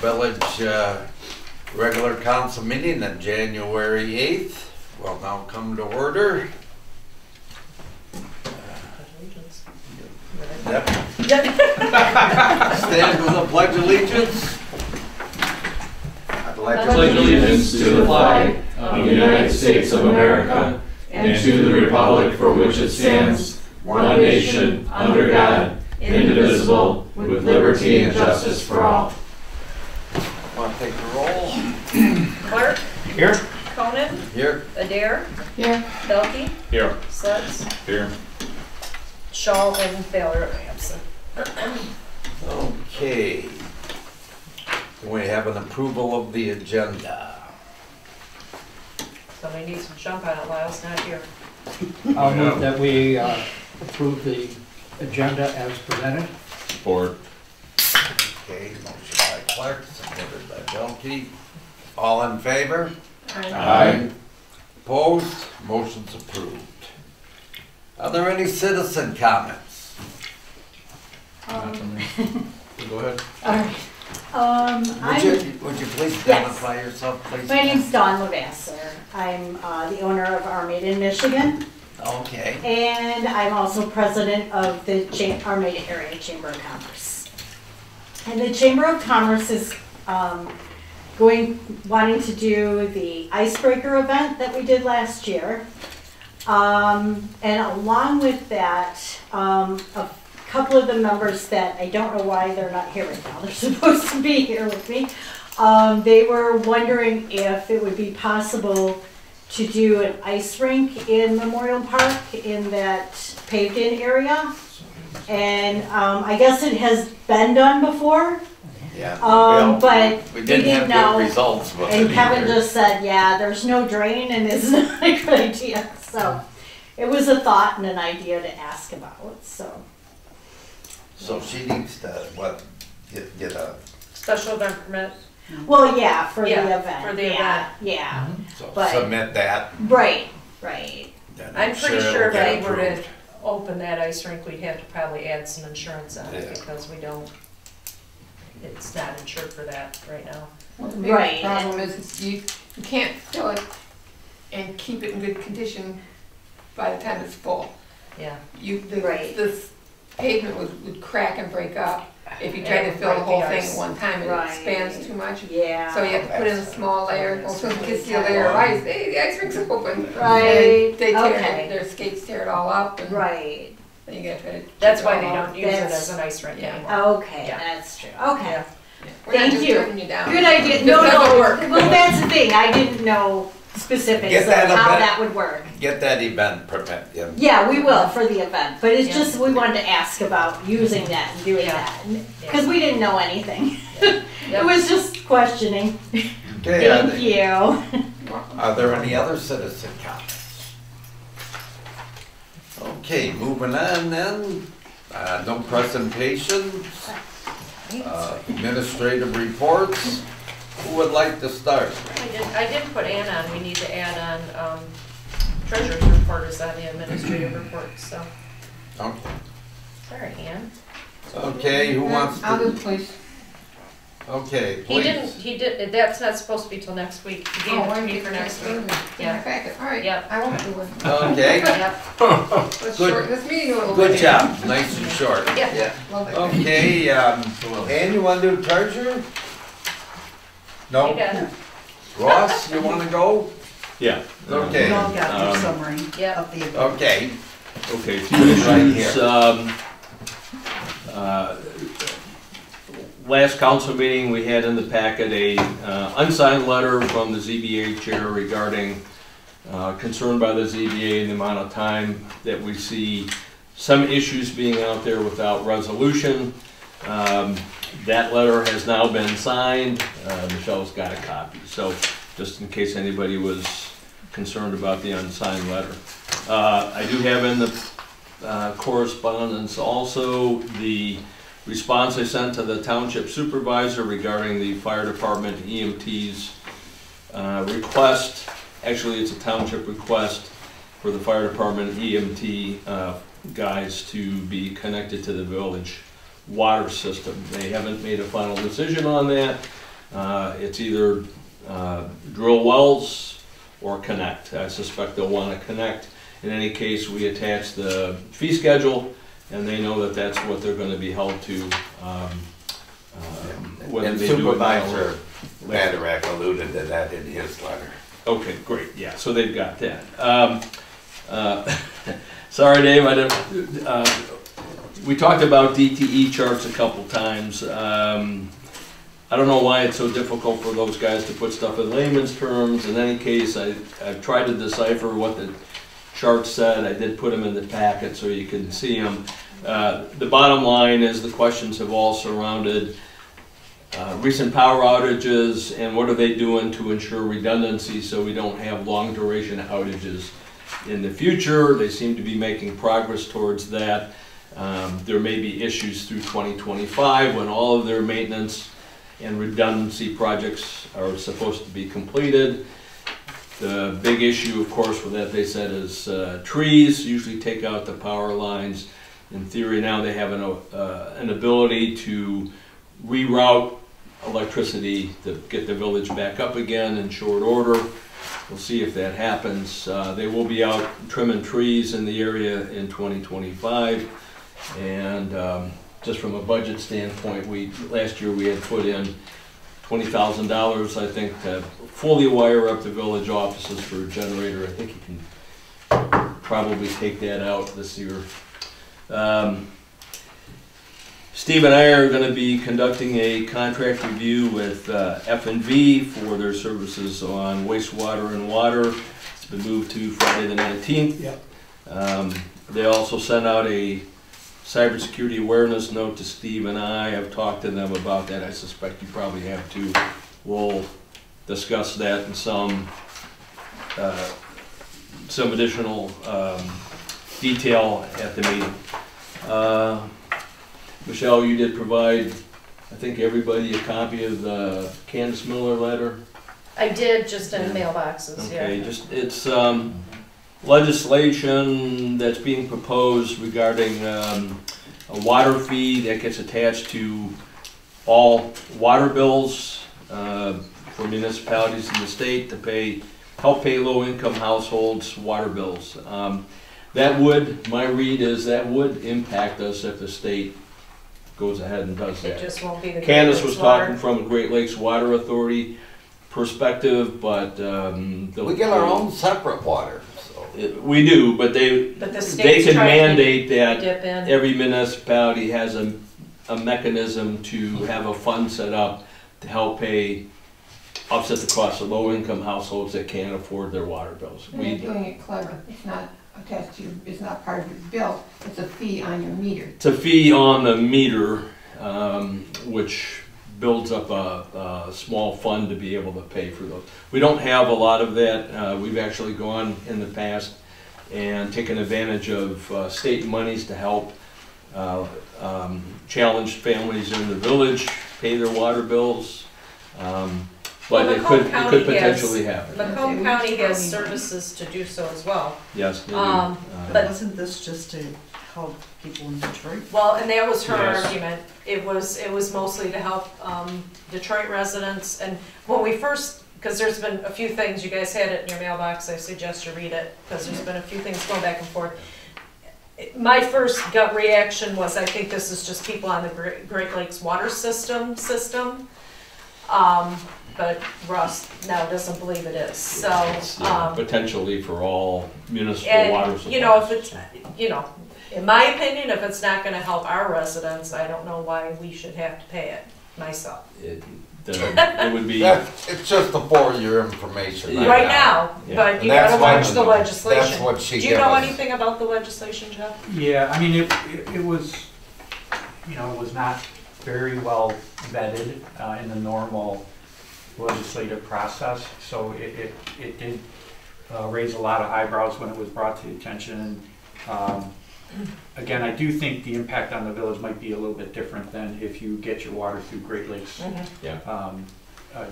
village regular council meeting on January 8th will now come to order. Yep. Stand with the Pledge of Allegiance. I pledge allegiance to the flag of the United States of America and to the republic for which it stands, one nation, under God, indivisible, with liberty and justice for all. Want to take the roll? Clark? Here. Conan? Here. Adair? Here. Belkey? Here. Sutz? Here. Shaw and Baylor absent. Okay. We have an approval of the agenda. Somebody needs to jump on it while it's not here. I'll move that we approve the agenda as presented. Support. Okay, motion by Clark, supported by Belkey. All in favor? Aye. Opposed? Motion's approved. Are there any citizen comments? Go ahead. All right. Would you please identify yourself, please? My name's Dawn Lavasser. I'm the owner of Armada in Michigan. Okay. And I'm also president of the Armada Area Chamber of Commerce. And the Chamber of Commerce is wanting to do the icebreaker event that we did last year. And along with that, a couple of the members that I don't know why they're not here right now, they're supposed to be here with me, they were wondering if it would be possible to do an ice rink in Memorial Park in that paved in area. And I guess it has been done before. Yeah, but we didn't have know, good results with and it Kevin either. just said, yeah, there's no drain and it's not a good idea. So it was a thought and an idea to ask about. So she needs to, what, get a... Special event permit. Well, yeah, for the event. For the event. Yeah. So But- submit that. Right. Then I'm pretty sure if it'll they get were to approved. open that ice rink, we'd have to probably add some insurance on it Yeah. because we don't, it's not insured for that right now. Well, the biggest Right. problem is you can't fill it and keep it in good condition by the time it's full. Yeah. Right. This pavement would crack and break up if you try to fill Break the whole the thing ice. at one time. It Right. expands too much. Yeah. So you have to put in a small layer. Well, so the kids see a layer of ice, hey, the ice rink's open. Right. And they tear Okay. it, their skates tear it all up. And Right. then you gotta try to That's keep why it they all don't up. use it That's- as an ice rink Yeah. anymore. Okay, Yeah. that's true. Okay. Yeah. We're not Thank just you. turning you down. Good idea. This No, doesn't work. Well, that's the thing. I didn't know specifics Get of that how event- that would work. Get that event permit in. Yeah, we will for the event, but it's Yeah. just we wanted to ask about using that and doing Yeah. that because we didn't know anything. Yep. It was just questioning. Okay, Thank you. are there any other citizen comments? Okay, moving on then. No presentations. Administrative reports. Who would like to start? I did put Ann on, we need to add on, treasurer's report is on the administrative report, so. Okay. Sorry, Ann. Okay, who wants I'll do to? it, please. Okay, He please. did, that's not supposed to be till next week. He gave it to me for next week. Yeah. All right. Yep. I won't do it. Okay, Yep, Let's Good. shorten this meeting a little bit. good job. Nice and short. yeah. Love it. Okay, Ann, you want to do treasurer? You No? got it. Ross, you want to go? Yeah. Okay. We all got your Um, summary Yep. of the event. Okay, Okay, few Right issues. here. Last council meeting, we had in the packet a unsigned letter from the ZBA chair regarding concern by the ZBA in the amount of time that we see some issues being out there without resolution. That letter has now been signed. Michelle's got a copy, so just in case anybody was concerned about the unsigned letter. I do have in the correspondence also the response I sent to the township supervisor regarding the fire department EMT's request. Actually, it's a township request for the fire department EMT guys to be connected to the village water system. They haven't made a final decision on that, It's either drill wells or connect. I suspect they'll want to connect. In any case, we attach the fee schedule, and they know that that's what they're going to be held to. Whether And they do it now or Supervisor later. Madarak alluded to that in his letter. Okay, great, yeah, so they've got that. Sorry, Dave, I didn't, we talked about DTE charts a couple times. I don't know why it's so difficult for those guys to put stuff in layman's terms. In any case, I've tried to decipher what the chart said. I did put them in the packet so you can see them. The bottom line is the questions have all surrounded recent power outages and what are they doing to ensure redundancy so we don't have long duration outages in the future. They seem to be making progress towards that. There may be issues through 2025 when all of their maintenance and redundancy projects are supposed to be completed. The big issue, of course, with that they said is trees usually take out the power lines. In theory now they have an ability to reroute electricity to get the village back up again in short order. We'll see if that happens. They will be out trimming trees in the area in 2025. And just from a budget standpoint, last year we had put in $20,000, I think, to fully wire up the village offices for a generator. I think you can probably take that out this year. Steve and I are going to be conducting a contract review with F&V for their services on wastewater and water. It's been moved to Friday the 19th. Yep. They also sent out a cybersecurity awareness note to Steve and I. Have talked to them about that. I suspect you probably have too. We'll discuss that in some additional detail at the meeting. Michelle, you did provide, I think, everybody a copy of the Candace Miller letter. I did, just in mailboxes, Okay, yeah. just it's legislation that's being proposed regarding a water fee that gets attached to all water bills for municipalities in the state to help pay low-income households water bills. That would, my read is that would impact us if the state goes ahead and does that. It just won't be the Candace Great was Lakes Water. talking from a Great Lakes Water Authority perspective, but We get our own separate water, so. we do, but they state's can trying to mandate that dip in. every municipality has a mechanism to have a fund set up to help offset the cost of low-income households that can't afford their water bills. And they're doing it clever. It's not attached to it's not part of your bill. It's a fee on your meter. It's a fee on the meter, which builds up a small fund to be able to pay for those. We don't have a lot of that. We've actually gone in the past and taken advantage of state monies to help challenged families in the village pay their water bills. But it could potentially happen. Macomb County has services to do so as well. Yes, they do. But- Wasn't this just to help people in Detroit? Well, and that was her Yes. argument. It was mostly to help Detroit residents. And when we first, because there's been a few things, you guys had it in your mailbox, I suggest you read it, because there's been a few things going back and forth. My first gut reaction was, I think this is just people on the Great Lakes water system. But Russ now doesn't believe it is, so. It's, potentially for all municipal water supplies. And, you know, if it's, in my opinion, if it's not gonna help our residents, I don't know why we should have to pay it myself. It would be. It's just for your information Right now, Yeah. but you And that's gotta watch what- the legislation. That's what she Do you gave know us. anything about the legislation, Jeff? Yeah, I mean, it was, it was not very well vetted in the normal legislative process, so it did raise a lot of eyebrows when it was brought to attention. Again, I do think the impact on the village might be a little bit different than if you get your water through Great Lakes Yeah.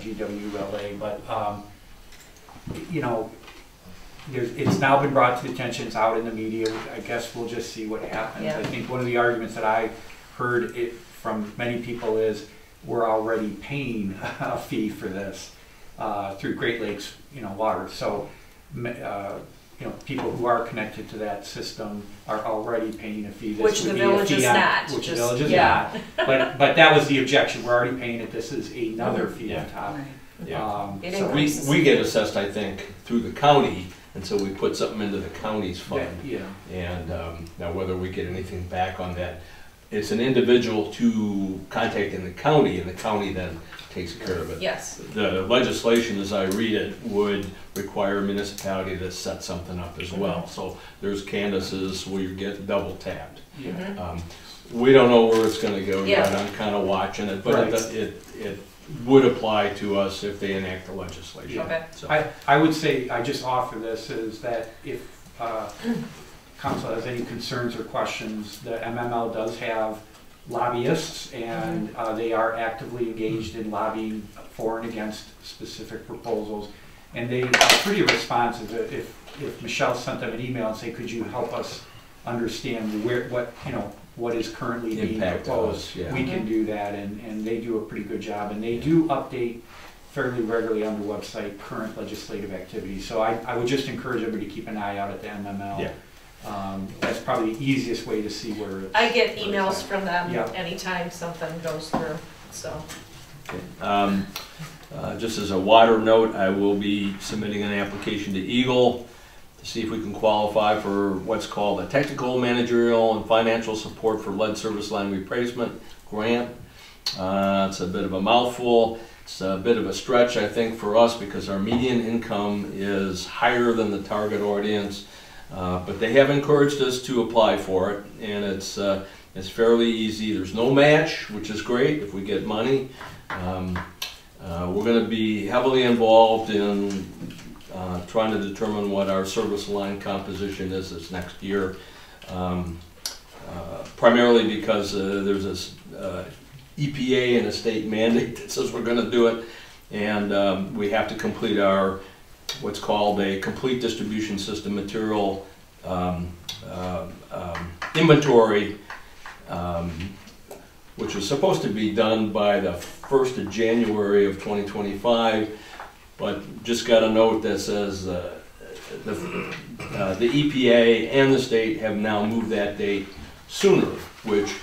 GWLA, but it's now been brought to attention, it's out in the media. I guess we'll just see what happens. Yeah. I think one of the arguments that I heard from many people is we're already paying a fee for this through Great Lakes, water. So, people who are connected to that system are already paying a fee. This Which would the be a village fee is on- not. Which the Just- village is yeah. not. But that was the objection. We're already paying it. This is another fee on top. Right. Yeah. It So increases. We get assessed, I think, through the county, and so we put something into the county's fund. yeah. And now whether we get anything back on that, it's an individual to contact in the county, and the county then takes care of it. Yes, The legislation, as I read it, would require a municipality to set something up as well. So there's canvases where you get double tapped. Yeah. We don't know where it's gonna go yet, Yeah. I'm kinda watching it, but Right. it would apply to us if they enact the legislation. okay. So, I would say, I just offer this, is that if council has any concerns or questions, the MML does have lobbyists, and they are actively engaged in lobbying for and against specific proposals. And they are pretty responsive. If Michelle sent them an email and say, could you help us understand what is currently being Impact proposed, us, yeah. we can do that, and they do a pretty good job. And they do update fairly regularly on the website current legislative activities. So I would just encourage everybody to keep an eye out at the MML. Yeah. That's probably the easiest way to see where it's. I get emails from them Yeah. anytime something goes through, so. just as a water note, I will be submitting an application to Eagle to see if we can qualify for what's called a technical, managerial, and financial support for lead service line replacement grant. It's a bit of a mouthful. It's a bit of a stretch, I think, for us because our median income is higher than the target audience. But they have encouraged us to apply for it, and it's fairly easy. There's no match, which is great if we get money. We're going to be heavily involved in trying to determine what our service line composition is this next year, primarily because there's this EPA and a state mandate that says we're going to do it, and we have to complete our what's called a complete distribution system material inventory, which was supposed to be done by the 1st of January of 2025, but just got a note that says the EPA and the state have now moved that date sooner, which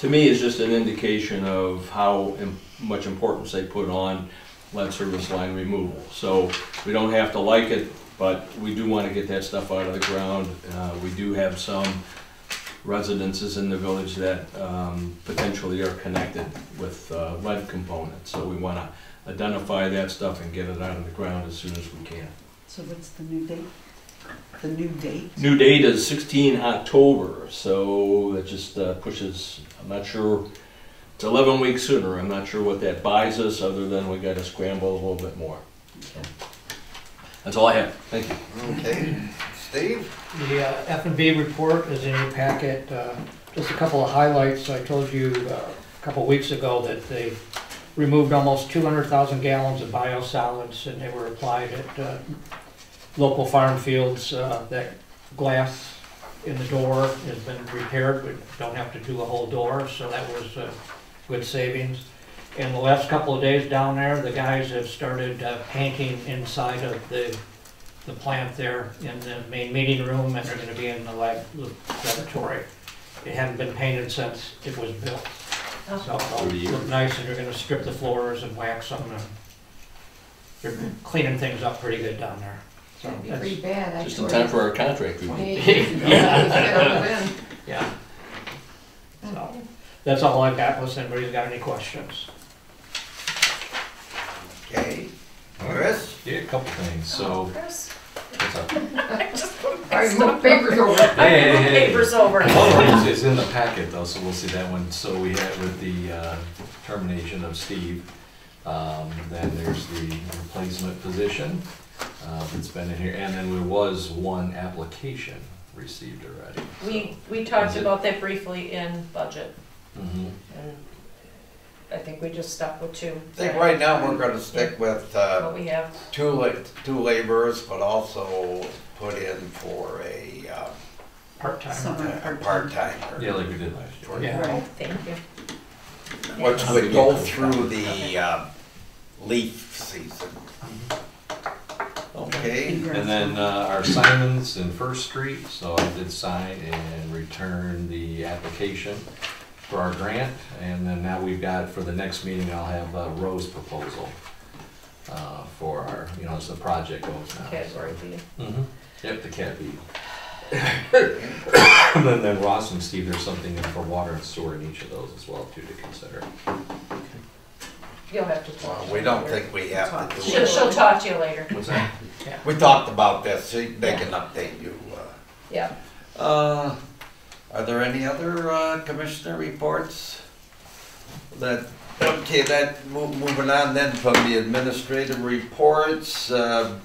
to me is just an indication of how much importance they put on lead service line removal. So we don't have to like it, but we do want to get that stuff out of the ground. We do have some residences in the village that potentially are connected with lead components. So we want to identify that stuff and get it out of the ground as soon as we can. So what's the new date? The new date? New date is 16 October, so that just pushes, I'm not sure, it's 11 weeks sooner. I'm not sure what that buys us other than we got to scramble a little bit more. So that's all I have. Thank you. Okay, Steve? The F&B report is in your packet. Just a couple of highlights. I told you a couple of weeks ago that they removed almost 200,000 gallons of biosolids, and they were applied at local farm fields. That glass in the door has been repaired. We don't have to do a whole door, so that was good savings. In the last couple of days down there, the guys have started painting inside of the plant there in the main meeting room, and they're going to be in the laboratory. It hadn't been painted since it was built. So it'll look nice, and they're going to strip the floors and wax them. And they're cleaning things up pretty good down there. So That'd be pretty bad, actually. Just in time for our contract review. 28 years ago, yeah. yeah. So that's all I've got, unless anybody's got any questions. Okay, Chris? Yeah, a couple things. So, Chris? what's up? I just put All my right, stuff move papers over. Hey, I moved papers over. It's in the packet though, so we'll see that one. So we had with the termination of Steve, then there's the replacement position that's been in here, and then there was one application received already. We talked Is it- about that briefly in budget, Mhm. and I think we just stuck with two. I think right now we're gonna stick with What we have. two laborers, but also put in for a Part-time. Someone part-time. part-timer. Yeah, like we did last year. Yeah. Right, thank you. which would go through the leaf season. Okay, And then our Simons in First Street, so I did sign and return the application for our grant. And then now we've got, for the next meeting, I'll have a Rose proposal for our, as the project goes now. Category B. Mm-hmm. Yep, the Cat B. And then Ross and Steve, there's something in for water and sewer in each of those as well too to consider. You'll have to talk. well, we don't think we have to do She'll it. talk to you later. What's that? We talked about this, so they can update you. Yeah. Are there any other commissioner reports? Okay, moving on then from the administrative reports to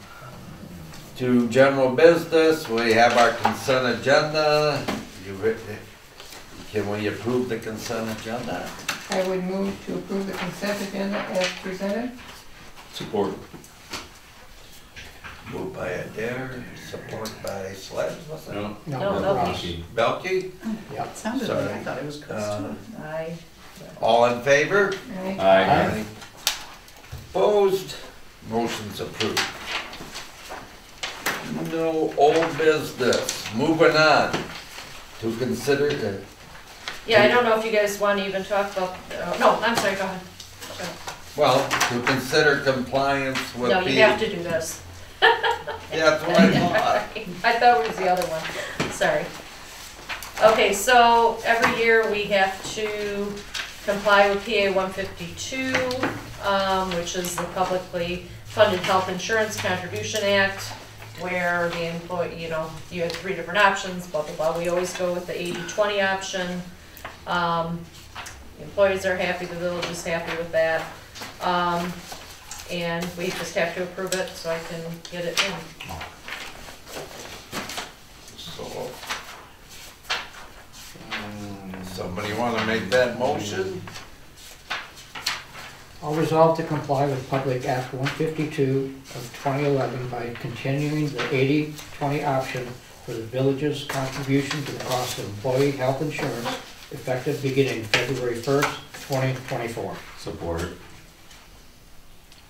general business, we have our consent agenda. Can we approve the consent agenda? I would move to approve the consent agenda as presented. Support. Moved by Adair, support by Sledge, was it? No. No, Ross. Belkey? Yep. Sounded Sorry. like I thought it was Chris too. I, All in favor? Aye. Aye. Opposed? Motion's approved. No old business. Moving on to consider, yeah, I don't know if you guys want to even talk about, no, I'm sorry, go ahead. Go ahead. well, to consider compliance with No, the. you have to do this. Yeah, that's what I thought. I thought it was the other one, sorry. Okay, so every year we have to comply with PA 152, which is the Publicly Funded Health Insurance Contribution Act, where the employee, you have 3 different options, blah, blah, blah. We always go with the 80-20 option. The employees are happy, the village is happy with that. And we just have to approve it so I can get it in. So, somebody want to make that motion? I'll resolve to comply with Public Act 152 of 2011 by continuing the 80-20 option for the village's contribution to the cost of employee health insurance effective beginning February 1st, 2024. Support.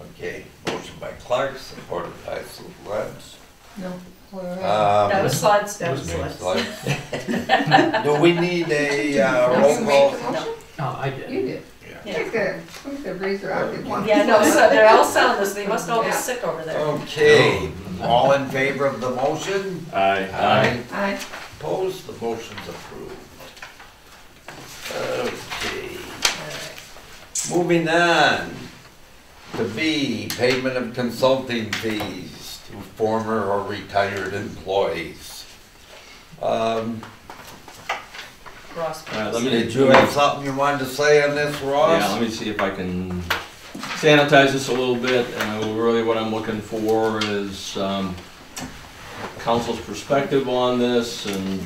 Okay, motion by Clark, supported by Sledge. No. That was Slides. That was Sledge. Do we need a roll You made call? the motion? Oh, I did. You did. Yeah. Who's gonna raise their octave one? Yeah, no, so they're all selling this, they must all be sick over there. Okay, all in favor of the motion? Aye. Aye. Opposed, the motion's approved. Okay, moving on to B, payment of consulting fees to former or retired employees. Ross. Let me- Did you have something you wanted to say on this, Ross? Yeah, let me see if I can sanitize this a little bit. Really what I'm looking for is council's perspective on this and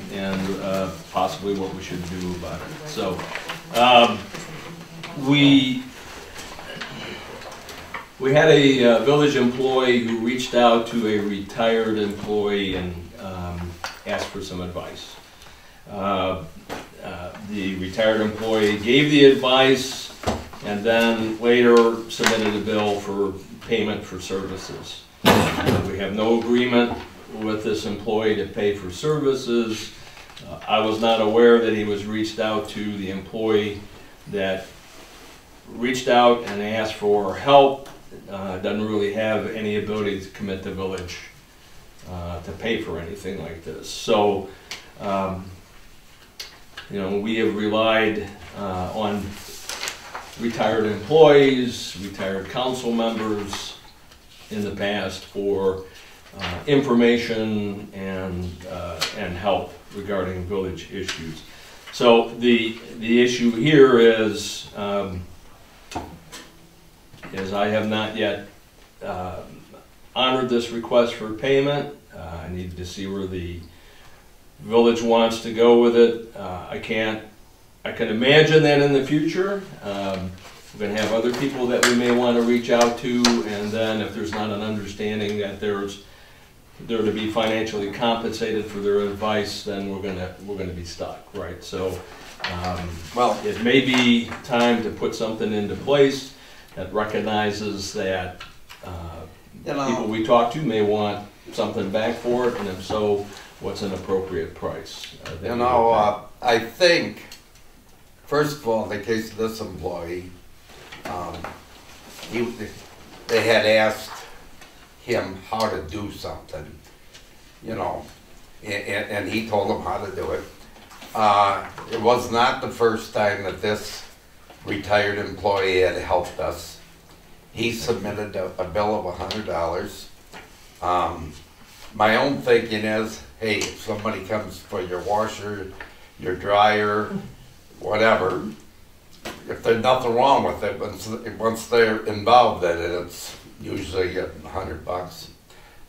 possibly what we should do about it. So, we had a village employee who reached out to a retired employee and asked for some advice. The retired employee gave the advice and then later submitted a bill for payment for services. We have no agreement with this employee to pay for services. I was not aware that he was reached out to. The employee that reached out and asked for help doesn't really have any ability to commit the village to pay for anything like this. So, we have relied on retired employees, retired council members in the past for information and help regarding village issues. So the issue here is I have not yet honored this request for payment. I need to see where the village wants to go with it. I can imagine that in the future. We're going to have other people that we may want to reach out to, and then if there's not an understanding that they're to be financially compensated for their advice, then we're going to be stuck, right? So Well, it may be time to put something into place that recognizes that you know, people we talk to may want something back for it, and if so, what's an appropriate price? that you we know, would pay? I think, first of all, in the case of this employee, they had asked him how to do something, you know, and he told them how to do it. It was not the first time that this retired employee had helped us. He submitted a bill of $100. My own thinking is, hey, if somebody comes for your washer, your dryer, whatever, if there's nothing wrong with it, once they're involved in it, it's usually $100.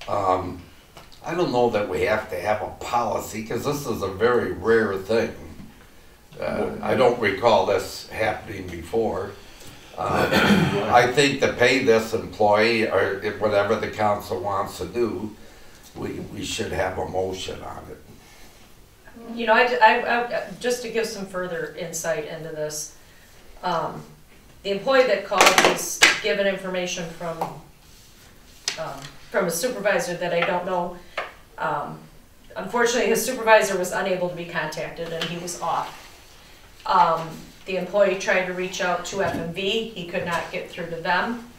I don't know that we have to have a policy, because this is a very rare thing. I don't recall this happening before. I think to pay this employee, or whatever the council wants to do, we should have a motion on it. You know, I just to give some further insight into this, the employee that called was given information from a supervisor that I don't know. Unfortunately, his supervisor was unable to be contacted and he was off. The employee tried to reach out to FMV. He could not get through to them.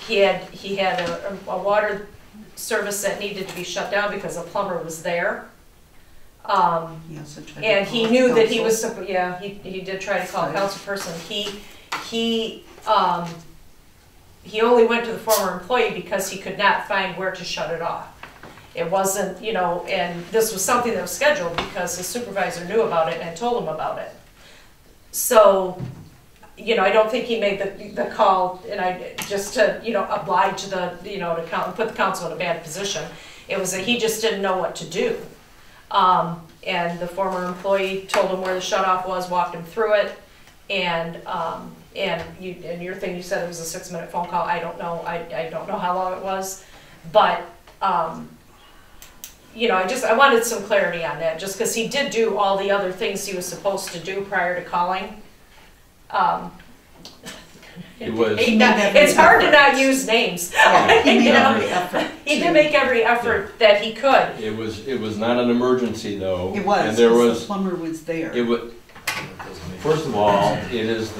He had a water service that needed to be shut down because a plumber was there. And he knew that he was, yeah, he did try to call a council person. He only went to the former employee because he could not find where to shut it off. It wasn't, you know, and this was something that was scheduled because the supervisor knew about it and told him about it. So, you know, I don't think he made the call, and I just to, you know, oblige the, you know, to put the council in a bad position. It was that he just didn't know what to do. And the former employee told him where the shutoff was, walked him through it, and your thing, you said it was a 6-minute phone call. I don't know. I don't know how long it was, but you know, I wanted some clarity on that, just because he did do all the other things he was supposed to do prior to calling. It's hard to not use names. Yeah, he made You know? every effort. He did make every effort that he could. It was not an emergency though. It was, And there 'cause was, the plumber was there. it was, first of all, it is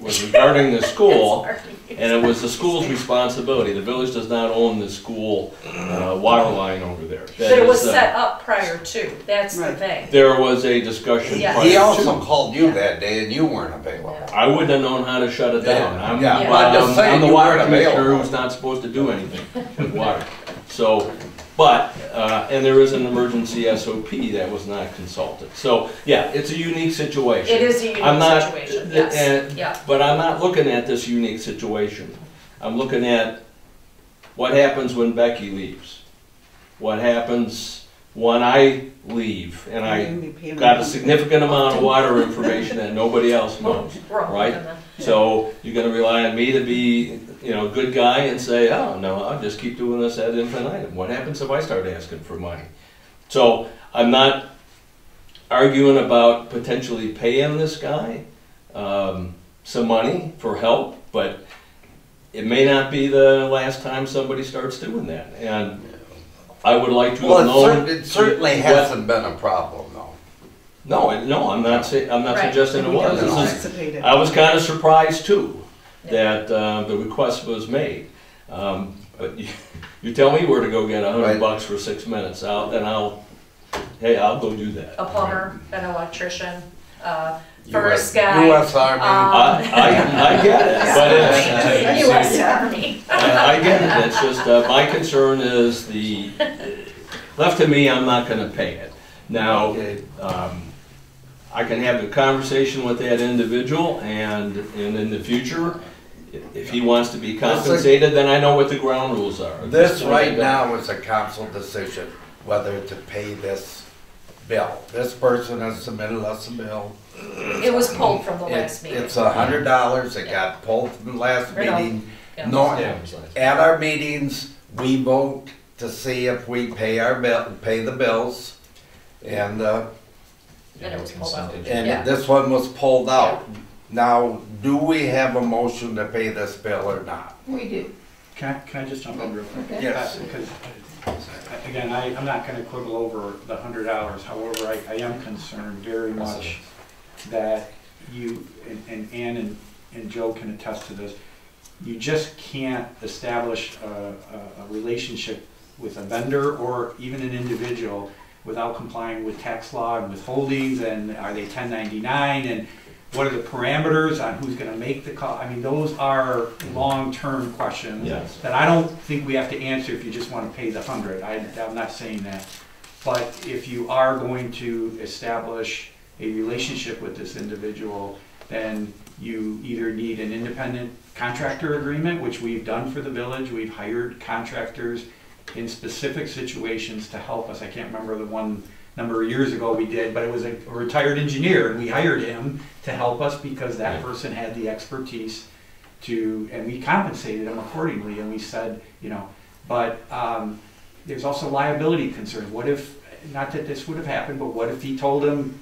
was regarding the school, and it was the school's responsibility. The village does not own the school water line over there. But it was set up prior to, that's the Right. thing. There was a discussion Yeah. prior He also to. called you that day and you weren't available. I wouldn't have known how to shut it down. Yeah, I'm, yeah, well, I'm just saying I'm the you water weren't commissioner available. who's not supposed to do anything with water. So, but, and there is an emergency SOP that was not consulted. So, yeah, it's a unique situation. It is a unique I'm not- situation, yes, and- yeah. But I'm not looking at this unique situation. I'm looking at what happens when Becky leaves. What happens when I leave and I got a significant amount of water information that nobody else knows, We're all right? looking at- So you're gonna rely on me to be, you know, a good guy and say, oh, no, I'll just keep doing this ad infinitum. What happens if I start asking for money? So I'm not arguing about potentially paying this guy some money for help, but it may not be the last time somebody starts doing that. And I would like to have Well, known. it certainly hasn't been a problem though. No, I'm not Right. suggesting it We was. don't This is- anticipate it. I was kind of surprised too, that the request was made. But you tell me where to go get Right. $100 for 6 minutes out, then I'll go do that. A plumber, an electrician, first US guy. US Army. I get it, but it's, US Army. I get it, it's just, my concern is left to me, I'm not gonna pay it. Now, Okay. I can have a conversation with that individual, and in the future, if he wants to be compensated, then I know what the ground rules are. This right now is a council decision whether to pay this bill. This person has submitted us a bill. It was pulled from the last meeting. It's $100. It got pulled from the last Or no. meeting. Yeah. No, at our meetings, we vote to see if we pay the bills. And, And it was pulled out. and Yeah. this one was pulled out. Now, do we have a motion to pay this bill or not? We do. Can I just jump in real quick? Okay. Yes. Because, again, I'm not gonna quibble over the $100, however, I am concerned very much that you, and Ann and Joe can attest to this, you just can't establish a relationship with a vendor or even an individual without complying with tax law and withholdings, and are they 1099, and what are the parameters on who's gonna make the call? I mean, those are long-term questions Yes. that I don't think we have to answer if you just wanna pay the 100. I'm not saying that. But if you are going to establish a relationship with this individual, then you either need an independent contractor agreement, which we've done for the village. We've hired contractors in specific situations to help us. I can't remember the one number of years ago we did, but it was a retired engineer, and we hired him to help us because that person had the expertise to, and we compensated him accordingly, and we said, you know, but there's also liability concerns. What if, not that this would have happened, but what if he told him,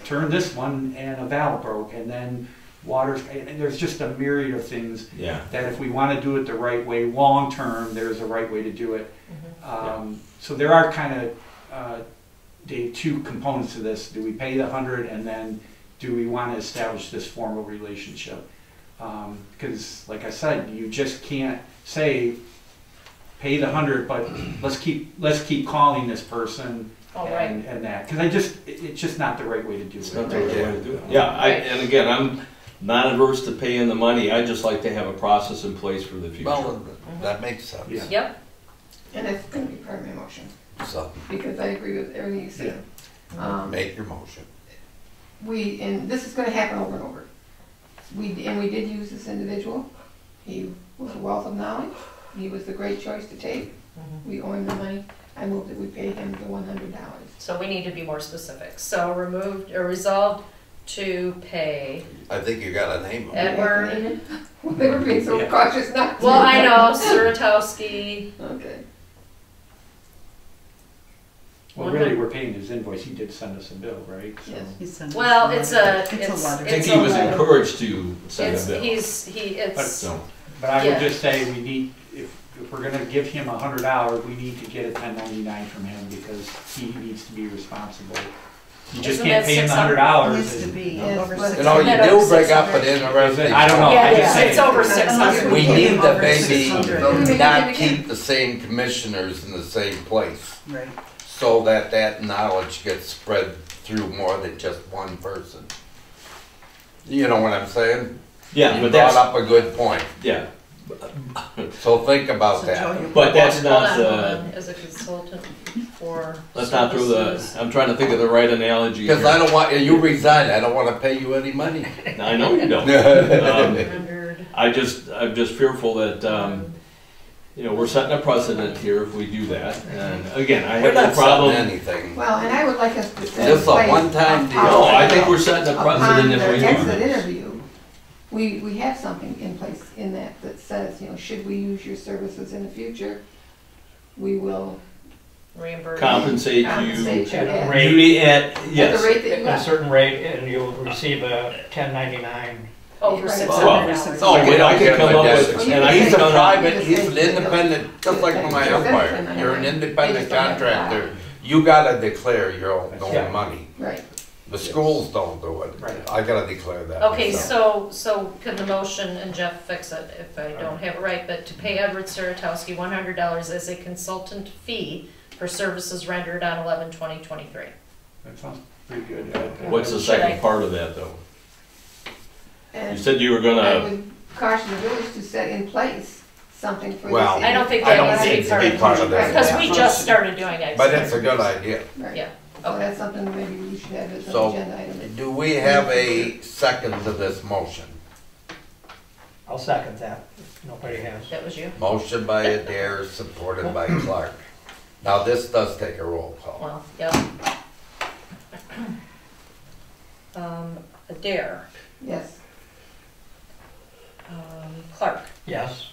turn this one and a valve broke, and then water's, and there's just a myriad of things Yeah. that if we want to do it the right way, long-term, there's a right way to do it. So there are kind of, Dave, two components to this. Do we pay the 100, and then do we want to establish this formal relationship? Because, like I said, you just can't say, pay the 100, but let's keep calling this person All right. and that. Because it's just not the right way to do It's it. not the right way to do it. Yeah, and again, I'm not averse to paying the money, I just like to have a process in place for the future. Well, that makes sense. Yeah. Yep, And that's gonna be part of my motion, So, because I agree with everything you said. make your motion. And this is gonna happen over and over. We did use this individual. He was a wealth of knowledge. He was the great choice to take. We owe him the money. I move that we pay him the $100. so we need to be more specific. So resolved to pay I think you got a name. Edward, Well, they were being so cautious not to. well, I know, Suratowski, Okay. Well, really, we're paying his invoice. He did send us a bill, right? So- Yes. He sent us well, a it's letter. a, It's a it's, letter. I think it's he a was letter. encouraged to send It's, a bill. it's, So, But I Yeah. would just say we need, if we're gonna give him $100, we need to get a 1099 from him because he needs to be responsible. You just Isn't can't that pay him the $600? $100. Needs to be Yes, over but- You know, you Isn't do that bring up 600? an interesting. I don't know. yeah, I just say- it's over 600. We need to Over maybe 600. not keep the same commissioners in the same place, Right. so that that knowledge gets spread through more than just one person. You know what I'm saying? yeah, You but brought that's, up a good point, yeah, so think about So that. Joe, you- but that's Hold not on, the, hold on, as a consultant for. let's not throw the, services. I'm trying to think of the right analogy Because I here. don't want, you resign, I don't wanna pay you any money. I know you don't. Rendered, I'm just fearful that, you know, we're setting a precedent here if we do that. And again, I We're have no not problem. selling anything. Well, and I would like us to set. Just a in place one-time deal. No, I think we're setting a upon precedent if the we exit do. interview, we have something in place in that says, you know, should we use your services in the future, we will reimbursed. Compensate compensate you At a at rate. you at, at the yes. rate that you At a left. certain rate, and you'll receive a 1099. Over Right. $600. Oh, we I don't can give come him a up desk. with, and I He's can a come up, private, he's an independent, just like my empire. You're an independent contractor. You gotta declare your own money. Right. The schools don't do it. Right. I gotta declare that. Okay, myself. so can the motion, and Jeff fix it if I don't have it right, but to pay Edward Suratowski $100 as a consultant fee for services rendered on 11/20/23. That sounds pretty good. what's the Should I- second part of that though? You And said you were I gonna, would caution the village to set in place something for this. Well, I don't think I that don't needs to need be to part be of part the, of this. because we just started doing it. But it's a good idea. Right. Yeah, So that's something maybe we should have as an So, agenda item. do we have a second to this motion? I'll second that, if nobody has. that was you? Motion by Adair, supported by Clark. Now, this does take a roll call. Well, yep. Adair, Yes. Clark, Yes.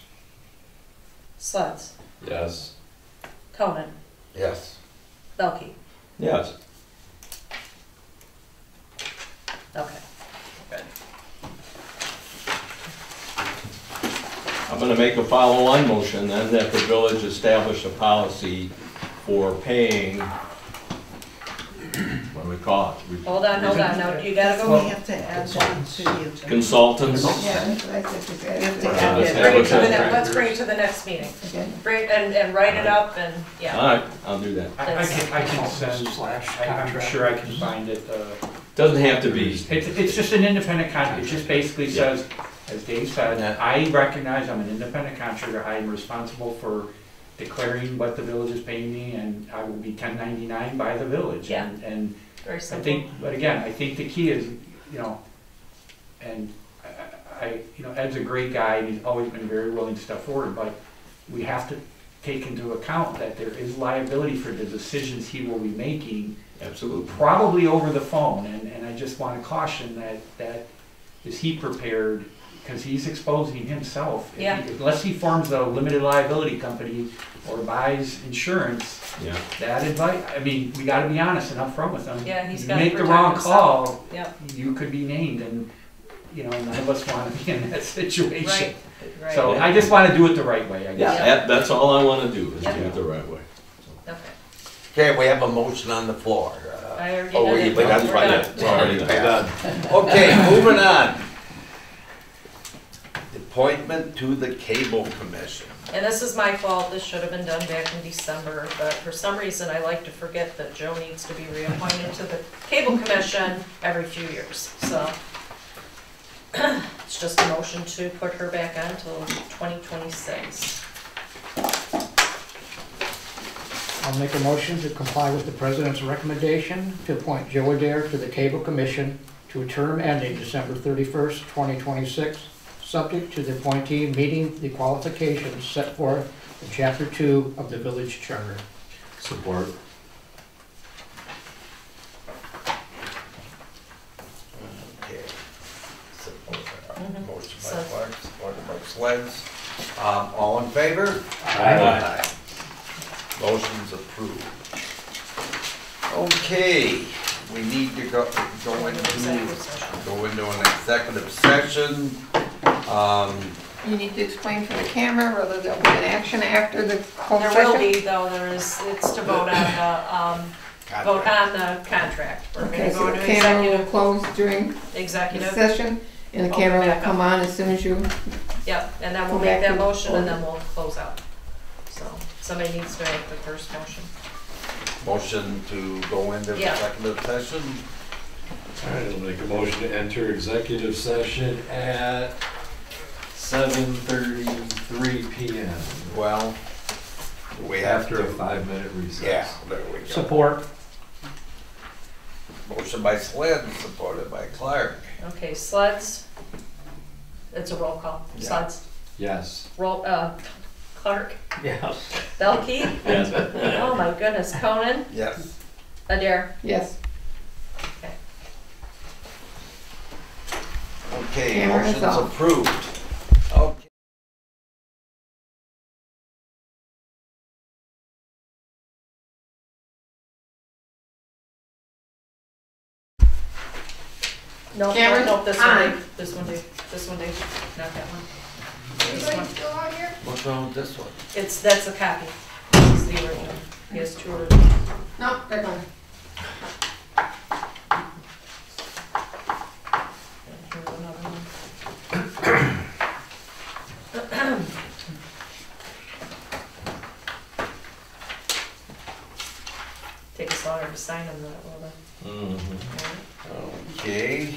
Sleds, Yes. Conan, Yes. Belkey. yes, Okay, good. I'm gonna make a follow-on motion then that the village establish a policy for paying, what do we call it? Hold on, now, you gotta We go. have to add that to the agenda. Consultants. Yeah, that's what I said, just add We have it. to Yeah, add let's it. have Bring it it to the, as let's bring it to the next meeting. Again. Bring, and write it up and, yeah. All right, I'll do that. I can send, Slash I'm contract. sure I can find it. Doesn't have to be. It's just an independent contract, it just basically says, as Dave said, I recognize I'm an independent contractor, I am responsible for declaring what the village is paying me, and I will be 1099 by the village. Yeah. And Very I simple. think, but again, I think the key is, and Ed's a great guy, and he's always been very willing to step forward, but we have to take into account that there is liability for the decisions he will be making, Absolutely. probably over the phone, and I just want to caution that is he prepared, because he's exposing himself. If he- Yeah. Unless he forms a limited liability company or buys insurance, Yeah. that advice, I mean, we gotta be honest and upfront with them. Yeah, he's You gotta make the protect wrong himself. call, Yep, you could be named, and, none of us wanna be in that situation. right, So right. I just wanna do it the right way, I guess. Yeah, that's all I wanna do, is do Yeah. it the right way. Okay. Okay, we have a motion on the floor. I already Oh, did we it. that's We're right, done. it's already We're passed. Okay, moving on. Appointment to the Cable Commission. And this is my fault, this should have been done back in December, but for some reason I like to forget that Joe needs to be reappointed to the Cable Commission every few years, so. It's just a motion to put her back on until 2026. I'll make a motion to comply with the president's recommendation to appoint Joe Adair to the Cable Commission to a term ending December 31st, 2026, subject to the appointee meeting the qualifications set forth in Chapter 2 of the Village Charter. Support. Okay. Mhm. Motion by So- Clark, supported by Sledge. All in favor? Aye. Motion's approved. Okay, we need to go Executive session. into an executive session. You need to explain for the camera whether there'll be an action after the whole There session. will be, though, it's to vote on the contract. We're Okay, gonna so go the into camera will executive, close during the executive, session, and the Open camera will back up. come on as soon as you, yep, and then we'll Go make back that to motion and order. then we'll close out. So, somebody needs to make the first motion. Motion to go into Yeah. executive session. All right, I'll make a motion to enter executive session at 7:33 PM. Well, we have After a to. 5-minute recess. Yeah, there we go. Support. Motion by Sled, supported by Clark. Okay, Sleds, it's a roll call. Yeah. Sleds, Yes. roll, Clark, Yes. Belkey, Yes. oh my goodness, Conan, Yes. Adair. yes. Okay, Camera is motion's off. approved. Okay. No, no, Cameron, no, this on. one, Dave, this one, Dave, this one, Dave, not that one. This one. still on here? What's wrong with this one? That's a copy. This is the original. He has two originals. No, they're gone. And here's another one. Take us longer to sign them than it will then. Mhm. Okay.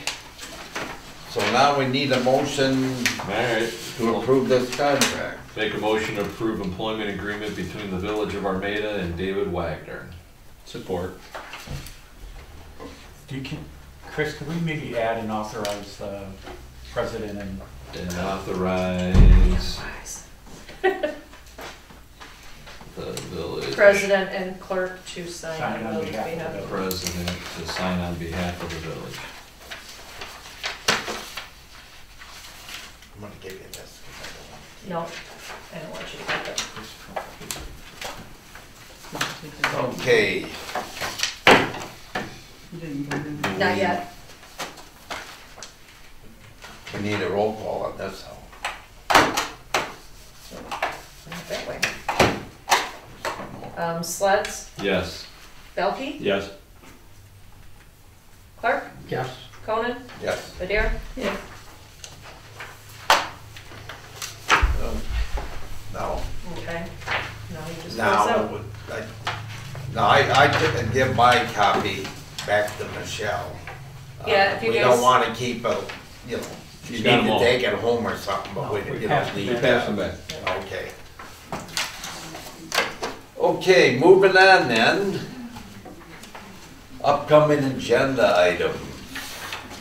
So now we need a motion All right. to approve this contract. Make a motion to approve employment agreement between the Village of Armada and David Wagner. Support. Chris, could we maybe add and authorize the president and And authorize the village President and clerk to sign Sign on on the behalf of behalf the of. president to sign on behalf of the village? I'm gonna give you this. 'Cause I No, I don't want you to get that. don't want- Okay, You didn't vote in. Not yet. We need a roll call on this, though. That way. Sleds, Yes. Belkey, Yes. Clark, Yes. Conan, Yes. Adair. Yes. No. Okay. No, you just close out. Now, I didn't give my copy back to Michelle. Yeah, if you We guys- don't wanna keep a, you know, you She's need got 'em to all. take it home or something, but we, We you passed don't them need back. Pass them back. Okay. Okay, moving on then. Upcoming agenda item.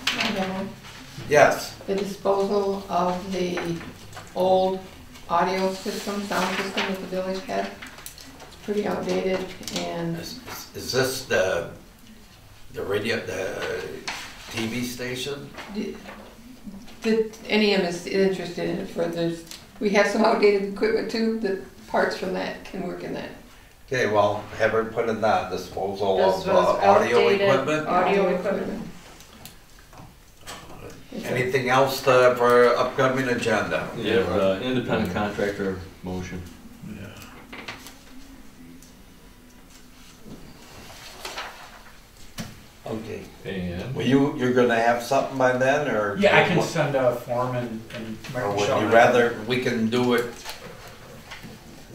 I have one. Yes, The disposal of the old audio system, sound system that the village had. It's pretty outdated and is this the radio, the TV station? the NEM is interested in it for this. We have some outdated equipment too, the parts from that can work in that. Okay, well, have her put in that disposal This of was audio outdated equipment. audio equipment. It's a- Anything else for upcoming agenda? Yeah, independent contractor motion. Okay. And Well, you're gonna have something by then, or? Yeah, I can send a form and Or would Michelle you and I- rather, we can do it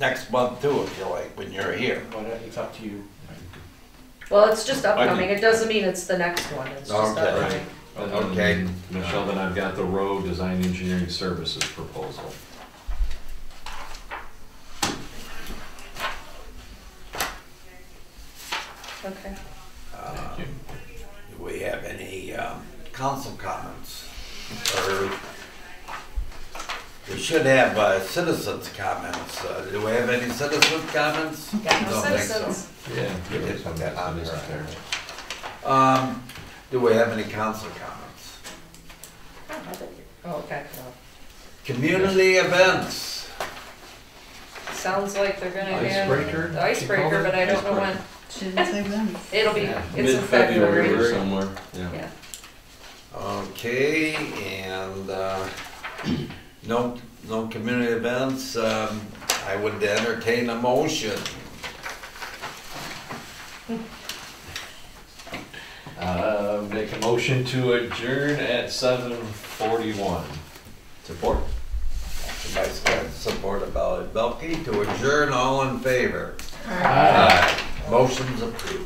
next month too, if you like, when you're here. But it's up to you. Well, it's just upcoming. It doesn't mean it's the next one. It's just Okay. upcoming. Okay. Michelle, then I've got the road design engineering services proposal. Okay. Thank you. Do we have any council comments? Or we should have citizens' comments. Do we have any citizens' comments? Got no Don't think so. citizens. Yeah. You did put that on Citizens there. there. Do we have any council comments? Oh, okay. Community events. Sounds like they're gonna have Icebreaker? the icebreaker, but I don't know when. She didn't say when. It'll be, Yeah, it's in mid-February February. somewhere, yeah. Yeah. Okay, and no community events. I would entertain a motion. Make a motion to adjourn at 7:41. Support. By Scott, supported by Belkey, to adjourn, all in favor. All right. Motion's approved.